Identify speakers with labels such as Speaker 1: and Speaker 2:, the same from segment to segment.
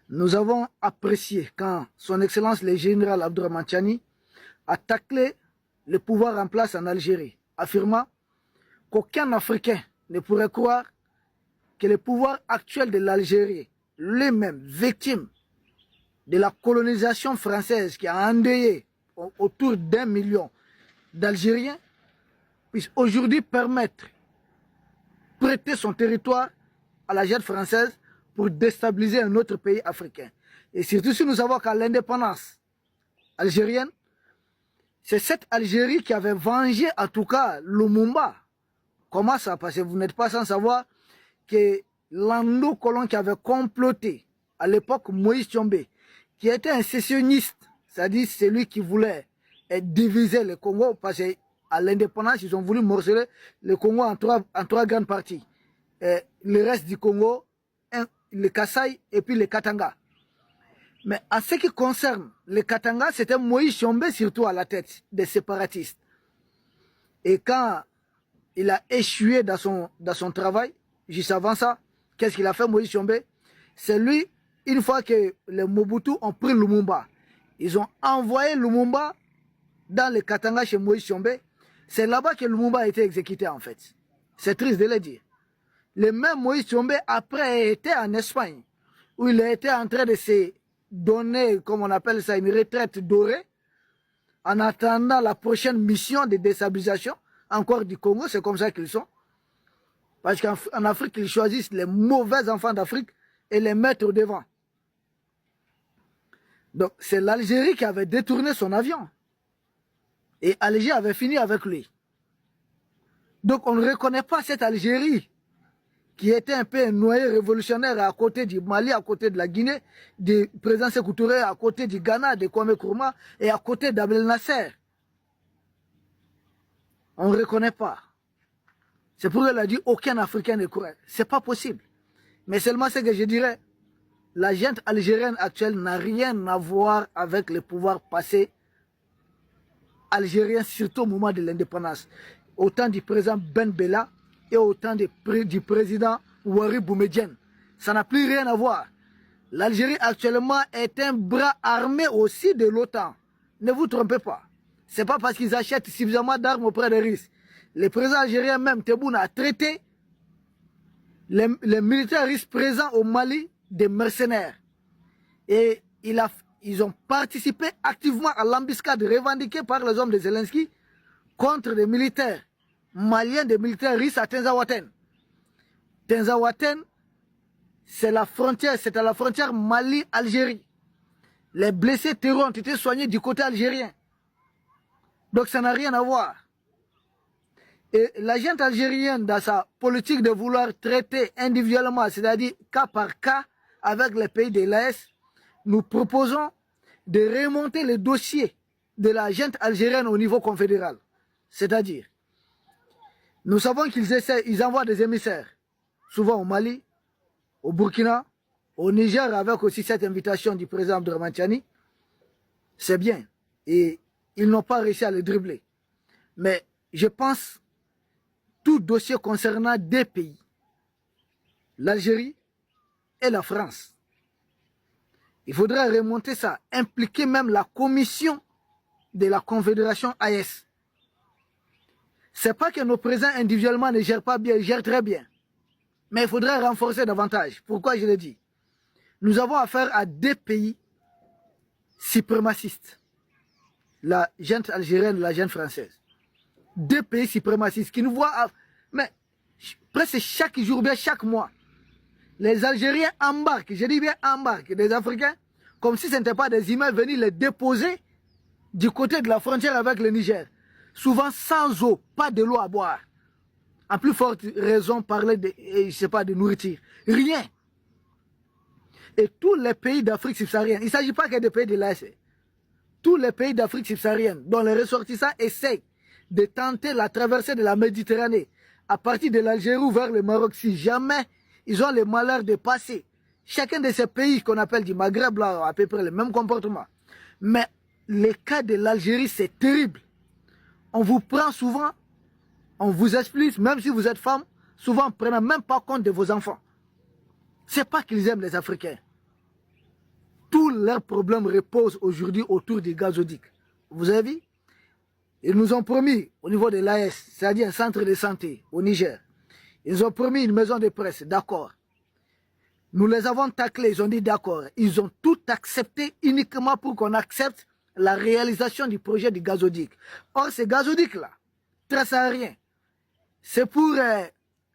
Speaker 1: Nous avons apprécié quand son Excellence le général Abdourahmane Tiani a taclé le pouvoir en place en Algérie, affirmant qu'aucun Africain ne pourrait croire que le pouvoir actuel de l'Algérie, lui-même victime de la colonisation française qui a endeuillé autour d'1 million d'Algériens, puisse aujourd'hui permettre prêter son territoire à la junte française pour déstabiliser un autre pays africain. Et surtout si nous savons qu'à l'indépendance algérienne, c'est cette Algérie qui avait vengé en tout cas Lumumba. Comment ça? Parce que vous n'êtes pas sans savoir que l'Ando-Colon qui avait comploté à l'époque Moïse Tshombe, qui était un sécessionniste, c'est-à-dire celui qui voulait diviser le Congo, parce qu'à l'indépendance, ils ont voulu morceler le Congo en trois grandes parties. Le reste du Congo, le Kasaï et puis le Katanga. Mais en ce qui concerne le Katanga, c'était Moïse Tshombe surtout à la tête des séparatistes. Et quand il a échoué dans son travail, juste avant ça, qu'est-ce qu'il a fait Moïse Tshombe? C'est lui, une fois que les Mobutu ont pris Lumumba, ils ont envoyé Lumumba dans le Katanga chez Moïse Tshombe. C'est là-bas que Lumumba a été exécuté en fait. C'est triste de le dire. Le même Moïse Tshombe après était en Espagne, où il était en train de se donner, comme on appelle ça, une retraite dorée, en attendant la prochaine mission de déstabilisation, encore du Congo, c'est comme ça qu'ils sont. Parce qu'en Afrique, ils choisissent les mauvais enfants d'Afrique et les mettent au devant. Donc, c'est l'Algérie qui avait détourné son avion. Et Alger avait fini avec lui. Donc, on ne reconnaît pas cette Algérie qui était un peu un noyau révolutionnaire à côté du Mali, à côté de la Guinée, du président Sékou Touré, à côté du Ghana, de Kwame Nkrumah et à côté d'Abdel Nasser. On ne reconnaît pas. C'est pourquoi elle a dit aucun Africain ne croit. C'est pas possible. Mais seulement ce que je dirais, la junte algérienne actuelle n'a rien à voir avec le pouvoir passé algérien, surtout au moment de l'indépendance. Au temps du président Ben Bella et au temps du président Ouari Boumediene. Ça n'a plus rien à voir. L'Algérie actuellement est un bras armé aussi de l'OTAN. Ne vous trompez pas. Ce n'est pas parce qu'ils achètent suffisamment d'armes auprès des Russes. Le président algérien même, Tebboune, a traité les militaires russes présents au Mali des mercenaires. Et ils ont participé activement à l'embuscade revendiquée par les hommes de Zelensky contre des militaires maliens, des militaires russes à Tinzaouaten. Tinzaouaten, c'est la frontière, c'est à la frontière Mali-Algérie. Les blessés terreaux ont été soignés du côté algérien. Donc ça n'a rien à voir. Et la junte algérienne, dans sa politique de vouloir traiter individuellement, c'est-à-dire cas par cas, avec les pays de l'AES, nous proposons de remonter le dossier de la junte algérienne au niveau confédéral. C'est-à-dire, nous savons qu'ils envoient des émissaires, souvent au Mali, au Burkina, au Niger, avec aussi cette invitation du président Abdourahmane Tiani. C'est bien. Et ils n'ont pas réussi à le dribbler. Mais je pense tout dossier concernant deux pays, l'Algérie et la France. Il faudrait remonter ça, impliquer même la commission de la Confédération AES. C'est pas que nos présidents individuellement ne gèrent pas bien, ils gèrent très bien. Mais il faudrait renforcer davantage. Pourquoi je le dis? Nous avons affaire à deux pays suprémacistes. La junte algérienne et la junte française. Deux pays suprémacistes qui nous voient, mais presque chaque jour, bien chaque mois, les Algériens embarquent, je dis bien embarquent, des Africains, comme si ce n'était pas des humains venus les déposer du côté de la frontière avec le Niger. Souvent sans eau, pas de l'eau à boire. En plus forte raison, parler de, je sais pas, de nourriture. Rien. Et tous les pays d'Afrique subsaharienne, il ne s'agit pas que des pays de l'AS. Tous les pays d'Afrique subsaharienne, dont les ressortissants essayent de tenter la traversée de la Méditerranée à partir de l'Algérie ou vers le Maroc, si jamais ils ont le malheur de passer. Chacun de ces pays qu'on appelle du Maghreb là, a à peu près le même comportement. Mais le cas de l'Algérie, c'est terrible. On vous prend souvent, on vous explique, même si vous êtes femme, souvent on ne prend même pas compte de vos enfants. Ce n'est pas qu'ils aiment les Africains. leurs problèmes reposent aujourd'hui autour du gazoduc. Vous avez vu? Ils nous ont promis au niveau de l'AS, c'est-à-dire un centre de santé au Niger. Ils ont promis une maison de presse, d'accord. Nous les avons taclés, ils ont dit d'accord. Ils ont tout accepté uniquement pour qu'on accepte la réalisation du projet du gazoduc. Or, ce gazoduc-là, très saharien, c'est pour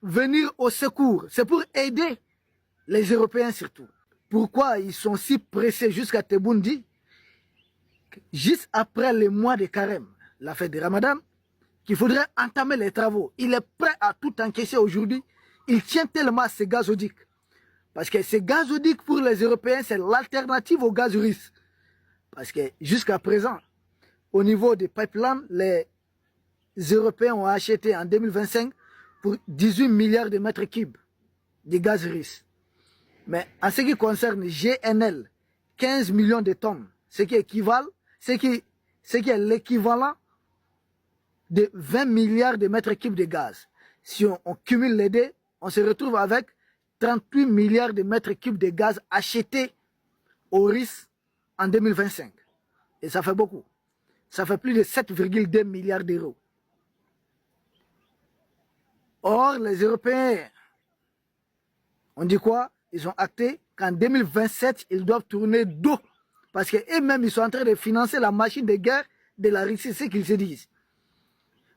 Speaker 1: venir au secours, c'est pour aider les Européens surtout. Pourquoi ils sont si pressés jusqu'à Teboundi? Juste après le mois de carême, la fête de Ramadan, qu'il faudrait entamer les travaux. Il est prêt à tout encaisser aujourd'hui. Il tient tellement à ce gazoduc. Parce que ce gazoduc pour les Européens, c'est l'alternative au gaz russe. Parce que jusqu'à présent, au niveau des pipelines, les Européens ont acheté en 2025 pour 18 milliards de mètres cubes de gaz russe. Mais en ce qui concerne GNL, 15 millions de tonnes, ce qui est l'équivalent de 20 milliards de mètres cubes de gaz. Si on cumule les deux, on se retrouve avec 38 milliards de mètres cubes de gaz achetés au risque en 2025. Et ça fait beaucoup. Ça fait plus de 7,2 milliards d'euros. Or, les Européens, on dit quoi? Ils ont acté qu'en 2027, ils doivent tourner dos. Parce qu'eux-mêmes, ils sont en train de financer la machine de guerre de la Russie, c'est ce qu'ils se disent.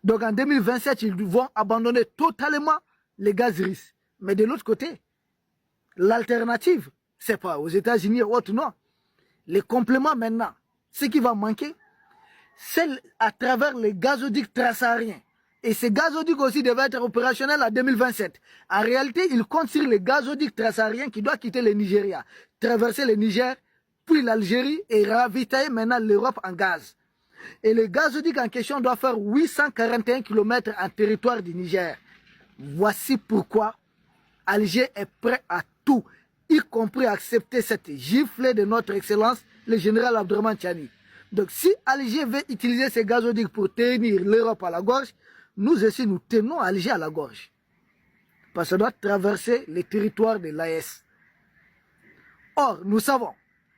Speaker 1: Donc en 2027, ils vont abandonner totalement les gaz russes. Mais de l'autre côté, l'alternative, c'est pas aux États-Unis ou autre, non. Les compléments maintenant, ce qui va manquer, c'est à travers les gazoducs transsahariens. Et ces gazoducs aussi devaient être opérationnels en 2027. En réalité, ils comptent sur les gazoducs transsahariens qui doivent quitter le Nigeria, traverser le Niger, puis l'Algérie et ravitailler maintenant l'Europe en gaz. Et le gazoduc en question doit faire 841 km en territoire du Niger. Voici pourquoi Alger est prêt à tout, y compris accepter cette gifle de notre excellence, le général Abdourahmane Tiani. Donc si Alger veut utiliser ces gazoducs pour tenir l'Europe à la gorge, nous aussi nous tenons Alger à la gorge. Parce que ça doit traverser les territoires de l'AS. Or, nous savons,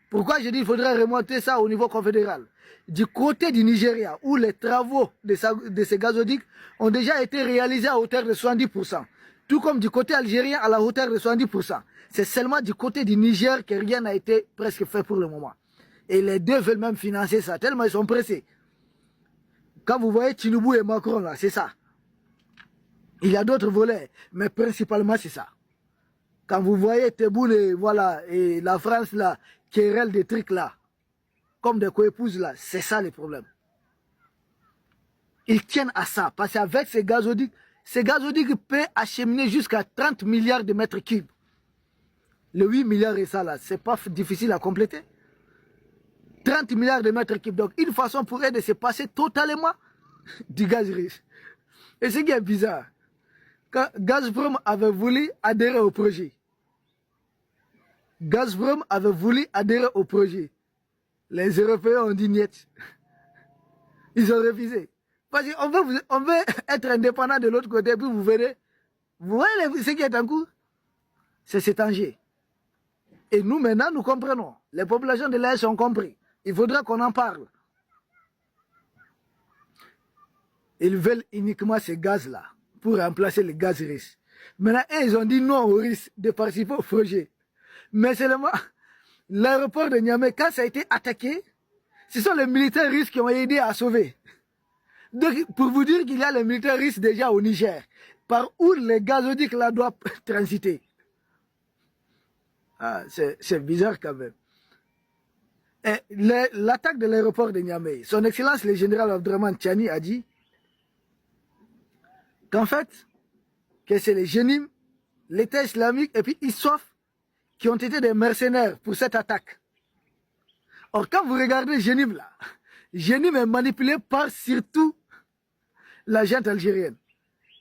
Speaker 1: pourquoi je dis qu'il faudrait remonter ça au niveau confédéral. Du côté du Nigeria, où les travaux de ces gazoducs ont déjà été réalisés à hauteur de 70%. Tout comme du côté algérien à la hauteur de 70%. C'est seulement du côté du Niger que rien n'a été presque fait pour le moment. Et les deux veulent même financer ça, tellement ils sont pressés. Quand vous voyez Tinubu et Macron là, c'est ça. Il y a d'autres volets, mais principalement c'est ça. Quand vous voyez Tebboune et, voilà, et la France là, querelle des trucs là, comme des coépouses là, c'est ça le problème. Ils tiennent à ça, parce qu'avec ces gazoducs peuvent acheminer jusqu'à 30 milliards de mètres cubes. Le 8 milliards et ça là, c'est pas difficile à compléter. 30 milliards de mètres cubes, donc une façon pour eux de se passer totalement du gaz russe. Et ce qui est bizarre, quand Gazprom avait voulu adhérer au projet, les Européens ont dit niet. Ils ont refusé. Parce qu'on veut être indépendant de l'autre côté, puis vous verrez, vous voyez ce qui est en cours? C'est cet enjeu. Et nous maintenant, nous comprenons. Les populations de l'Est ont compris. Il faudra qu'on en parle. Ils veulent uniquement ce gaz-là pour remplacer le gaz russe. Maintenant, ils ont dit non au risque de participer au projet. Mais seulement, l'aéroport de Niamey, quand ça a été attaqué, ce sont les militaires russes qui ont aidé à sauver. Donc, pour vous dire qu'il y a les militaires russes déjà au Niger, par où les gazoducs là doivent transiter. Ah, c'est bizarre quand même. L'attaque de l'aéroport de Niamey, son excellence le général Abdourahmane Tiani a dit qu'en fait, que c'est les Génim, l'État islamique et puis ISWAF qui ont été des mercenaires pour cette attaque. Or, quand vous regardez Génim là, Génim est manipulé par surtout la gente algérienne.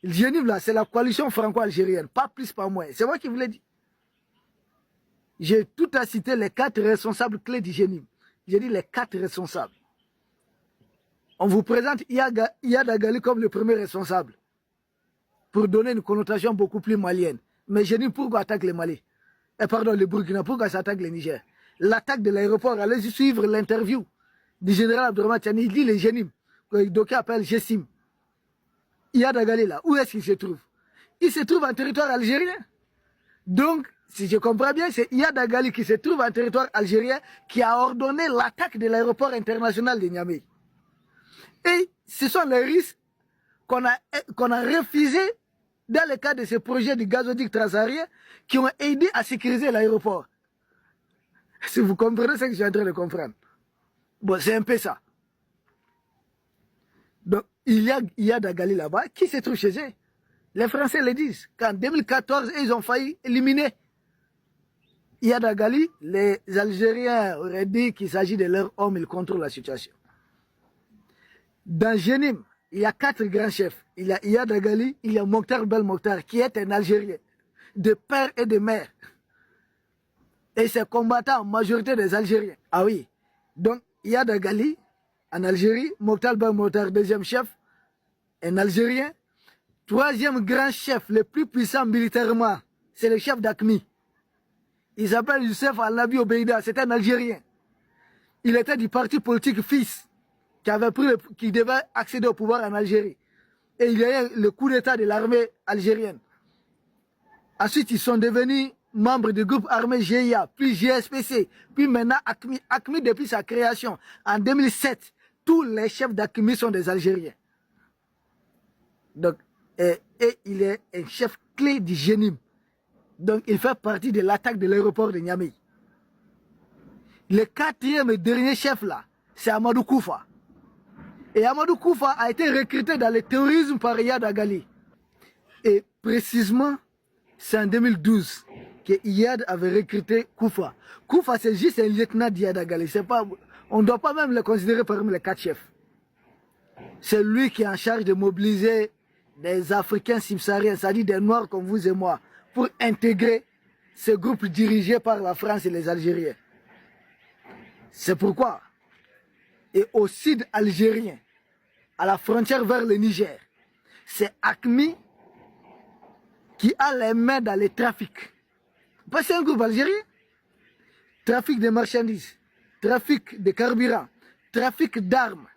Speaker 1: Génim là, c'est la coalition franco-algérienne, pas plus, pas moins. C'est moi qui vous l'ai dit. J'ai tout à citer les 4 responsables clés du Génim. J'ai dit les 4 responsables. On vous présente Iyad Agali comme le premier responsable, pour donner une connotation beaucoup plus malienne. Mais Génim, pourquoi attaque les Mali? Pardon, le Burkina, pourquoi ça attaque le Niger? l'attaque de l'aéroport, allez suivre l'interview du général Abdourahmane Tchani, il dit les Génim, que Doka appelle Gessim. Iyad Agali là, où est-ce qu'il se trouve? Il se trouve en territoire algérien. Donc, si je comprends bien, c'est Iyad Agali qui se trouve en territoire algérien qui a ordonné l'attaque de l'aéroport international de Niamey. Et ce sont les risques qu'on a refusés dans le cadre de ce projet du gazoduc transsaharien qui ont aidé à sécuriser l'aéroport. Si vous comprenez ce que je suis en train de comprendre. Bon, c'est un peu ça. Donc, il y a Dagali là-bas qui se trouve chez eux. Les Français le disent. Qu'en 2014, ils ont failli éliminer Iyad Agali. Les Algériens auraient dit qu'il s'agit de leurs hommes, ils contrôlent la situation. Dans Génim, il y a 4 grands chefs. Il y a Iyad Agali, il y a Mokhtar Belmokhtar, qui est un Algérien, de père et de mère. Et c'est combattant en majorité des Algériens. Ah oui. Donc, Iyad Agali, en Algérie, Mokhtar Belmokhtar, deuxième chef, un Algérien. Troisième grand chef, le plus puissant militairement, c'est le chef d'AQMI. Il s'appelle Youssef Al-Nabi Obeida, c'est un Algérien. Il était du parti politique FIS, qui devait accéder au pouvoir en Algérie. Et il y a eu le coup d'état de l'armée algérienne. Ensuite, ils sont devenus membres du groupe armé GIA, puis GSPC, puis maintenant AQMI. AQMI, depuis sa création en 2007, tous les chefs d'AQMI sont des Algériens. Donc, et il est un chef clé du Génim. Donc, il fait partie de l'attaque de l'aéroport de Niamey. Le 4e et dernier chef là, c'est Amadou Koufa. Et Amadou Koufa a été recruté dans le terrorisme par Iyad Agali. Et précisément, c'est en 2012 que Iyad avait recruté Koufa. Koufa, c'est juste un lieutenant d'Iyad Agali. On ne doit pas même le considérer parmi les 4 chefs. C'est lui qui est en charge de mobiliser des Africains subsahariens, c'est-à-dire des Noirs comme vous et moi, pour intégrer ce groupe dirigé par la France et les Algériens. C'est pourquoi, et au sud algérien, à la frontière vers le Niger, c'est AQMI qui a les mains dans les trafics. Parce que c'est un groupe algérien. Trafic de marchandises, trafic de carburant, trafic d'armes.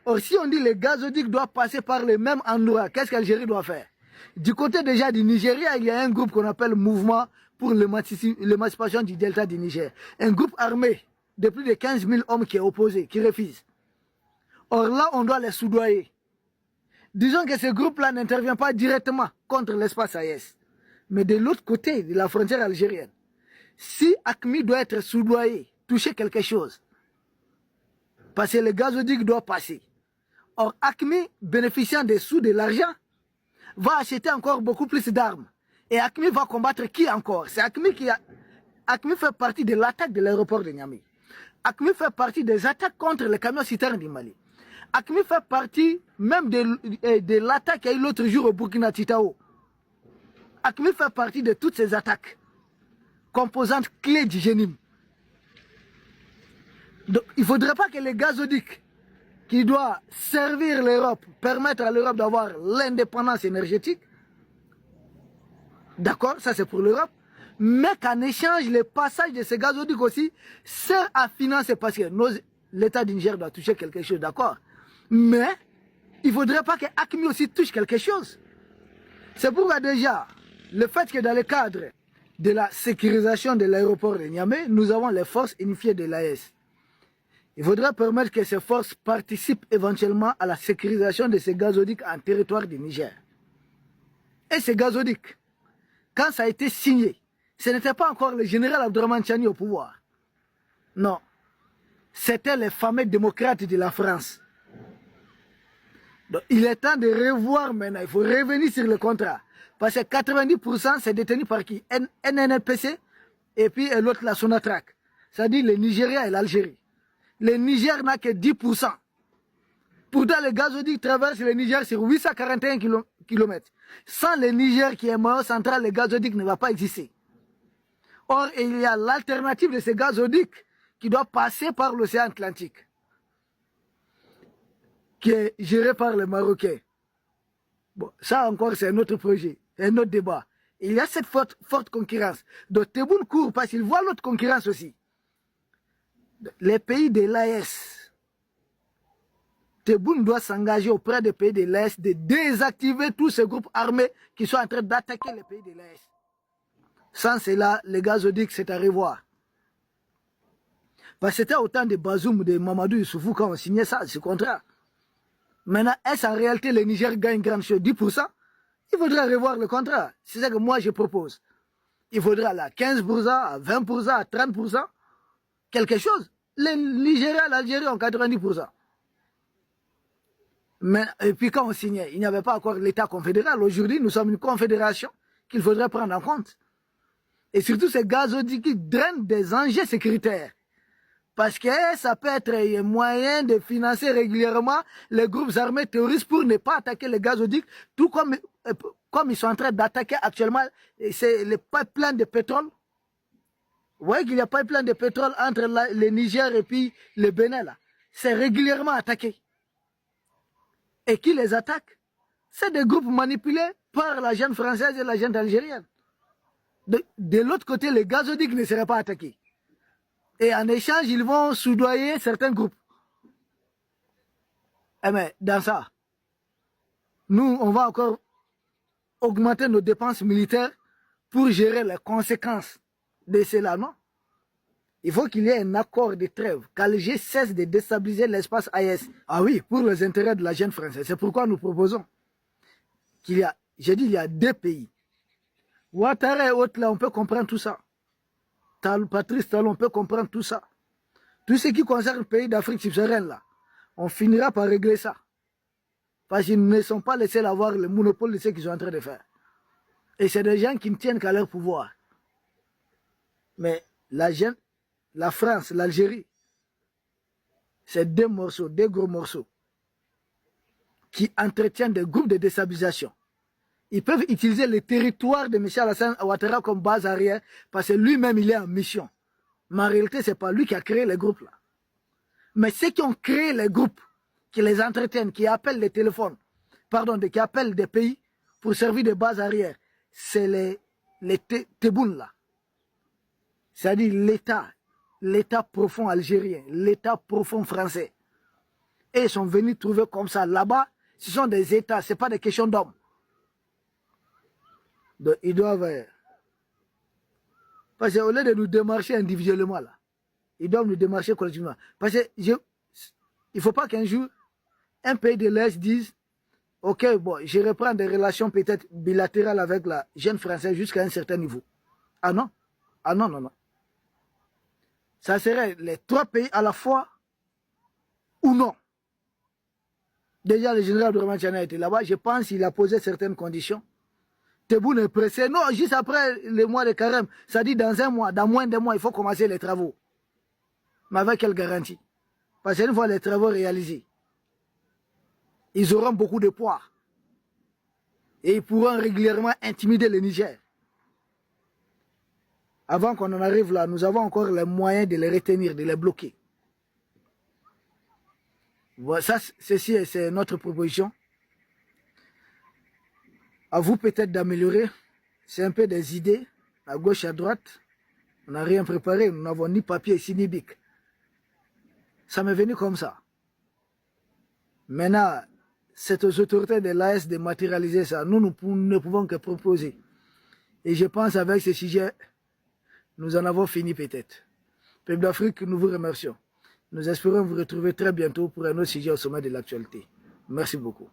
Speaker 1: Or, si on dit que le gazoduc doit passer par le même endroit, qu'est-ce qu'Algérie doit faire? Du côté déjà du Nigeria, il y a un groupe qu'on appelle Mouvement pour l'émancipation du delta du Niger. Un groupe armé de plus de 15 000 hommes qui est opposé, qui refuse. Or là, on doit les soudoyer. Disons que ce groupe-là n'intervient pas directement contre l'espace AES. Mais de l'autre côté de la frontière algérienne, si AQMI doit être soudoyé, toucher quelque chose, parce que le gazoduc doit passer. Or, AQMI, bénéficiant des sous de l'argent, va acheter encore beaucoup plus d'armes. Et AQMI va combattre qui encore? C'est AQMI qui a... AQMI fait partie de l'attaque de l'aéroport de Niamey. AQMI fait partie des attaques contre les camions citernes du Mali. AQMI fait partie même de l'attaque qu'il y a eu l'autre jour au Burkina Titao. AQMI fait partie de toutes ces attaques, composantes clés du Génim. Donc, il ne faudrait pas que les gazoducs qui doivent servir l'Europe, permettre à l'Europe d'avoir l'indépendance énergétique, d'accord, ça c'est pour l'Europe, mais qu'en échange, le passage de ces gazoducs aussi sert à financer, parce que l'État du Niger doit toucher quelque chose, d'accord, mais il ne faudrait pas que AQMI aussi touche quelque chose. C'est pourquoi déjà, le fait que dans le cadre de la sécurisation de l'aéroport de Niamey, nous avons les forces unifiées de l'AES. Il faudra permettre que ces forces participent éventuellement à la sécurisation de ces gazoducs en territoire du Niger. Et ces gazoducs, quand ça a été signé, ce n'était pas encore le général Abdourahmane Tchani au pouvoir. Non. C'était les fameux démocrates de la France. Donc, il est temps de revoir maintenant. Il faut revenir sur le contrat. Parce que 90% c'est détenu par qui? NNPC et puis l'autre la Sonatrach. C'est-à-dire le Nigeria et l'Algérie. Le Niger n'a que 10%. Pourtant, le gazoduc traverse le Niger sur 841 km. Sans le Niger qui est maillon central, le gazoduc ne va pas exister. Or, il y a l'alternative de ce gazoduc qui doit passer par l'océan Atlantique, qui est géré par les Marocains. Bon, ça encore, c'est un autre projet, un autre débat. Il y a cette forte concurrence. Donc, Tebboune court parce qu'il voit l'autre concurrence aussi. Les pays de l'AES, Tebboune doit s'engager auprès des pays de l'AES de désactiver tous ces groupes armés qui sont en train d'attaquer les pays de l'AES. Sans cela, les gazoducs, c'est à revoir. Parce que c'était autant de Bazoum, de Mamadou Issoufou quand on signait ça, ce contrat. Maintenant, est-ce en réalité le Niger gagne grande chose, 10%? Il faudra revoir le contrat. C'est ça que moi je propose. Il faudra là 15%, à 20%, à 30%, quelque chose. Les Nigériens, l'Algérie ont 90%. Mais, et puis quand on signait, il n'y avait pas encore l'État confédéral. Aujourd'hui, nous sommes une confédération qu'il faudrait prendre en compte. Et surtout, ces gazoducs qui drainent des enjeux sécuritaires. Parce que ça peut être un moyen de financer régulièrement les groupes armés terroristes pour ne pas attaquer les gazoducs, tout comme ils sont en train d'attaquer actuellement les pipelines de pétrole. Vous voyez qu'il y a pipeline de pétrole entre le Niger et puis le Bénin là. C'est régulièrement attaqué. Et qui les attaque? C'est des groupes manipulés par la jeune française et la jeune algérienne. De l'autre côté, les gazoducs ne seraient pas attaqués. Et en échange, ils vont soudoyer certains groupes. Eh bien, dans ça, nous, on va encore augmenter nos dépenses militaires pour gérer les conséquences de cela, non? Il faut qu'il y ait un accord de trêve, qu'Alger cesse de déstabiliser l'espace AES. Ah oui, pour les intérêts de la jeune française. C'est pourquoi nous proposons qu'il y a, j'ai dit, il y a 2 pays. Ouattara et autres, là, on peut comprendre tout ça. Patrice Talon, on peut comprendre tout ça. Tout ce qui concerne le pays d'Afrique subsaharienne, là, on finira par régler ça. Parce qu'ils ne sont pas les seuls à avoir le monopole de ce qu'ils sont en train de faire. Et c'est des gens qui ne tiennent qu'à leur pouvoir. Mais la France, l'Algérie, c'est 2 morceaux, 2 gros morceaux qui entretiennent des groupes de déstabilisation. Ils peuvent utiliser le territoire de M. Alassane Ouattara comme base arrière parce que lui-même, il est en mission. Mais en réalité, ce n'est pas lui qui a créé les groupes là. Mais ceux qui ont créé les groupes, qui les entretiennent, qui appellent les téléphones, pardon, qui appellent des pays pour servir de base arrière, c'est les Tebboune là. C'est-à-dire l'État profond algérien, l'État profond français. Et ils sont venus trouver comme ça. Là-bas, ce sont des États, ce n'est pas des questions d'hommes. Donc, ils doivent... Parce qu'au lieu de nous démarcher individuellement, là, ils doivent nous démarcher collectivement. Parce que il ne faut pas qu'un jour, un pays de l'Est dise « Ok, bon, je reprends des relations peut-être bilatérales avec la jeune Française jusqu'à un certain niveau. » Ah non? Ah non, non, non. Ça serait les 3 pays à la fois ou non. Déjà, le général Abdourahmane Tiani a été là-bas. Je pense qu'il a posé certaines conditions. Tebboune est pressé. Non, juste après le mois de carême. Ça dit dans un mois, dans moins d'un mois, il faut commencer les travaux. Mais avec quelle garantie? Parce qu'une fois les travaux réalisés, ils auront beaucoup de poids. Et ils pourront régulièrement intimider le Niger. Avant qu'on en arrive là, nous avons encore les moyens de les retenir, de les bloquer. Voilà, ça, ceci, c'est notre proposition. À vous peut-être d'améliorer. C'est un peu des idées, à gauche, à droite. On n'a rien préparé, nous n'avons ni papier, ni bic. Ça m'est venu comme ça. Maintenant, c'est aux autorités de l'AS de matérialiser ça. Nous ne pouvons que proposer. Et je pense avec ce sujet, nous en avons fini peut-être. Peuple d'Afrique, nous vous remercions. Nous espérons vous retrouver très bientôt pour un autre sujet au sommet de l'actualité. Merci beaucoup.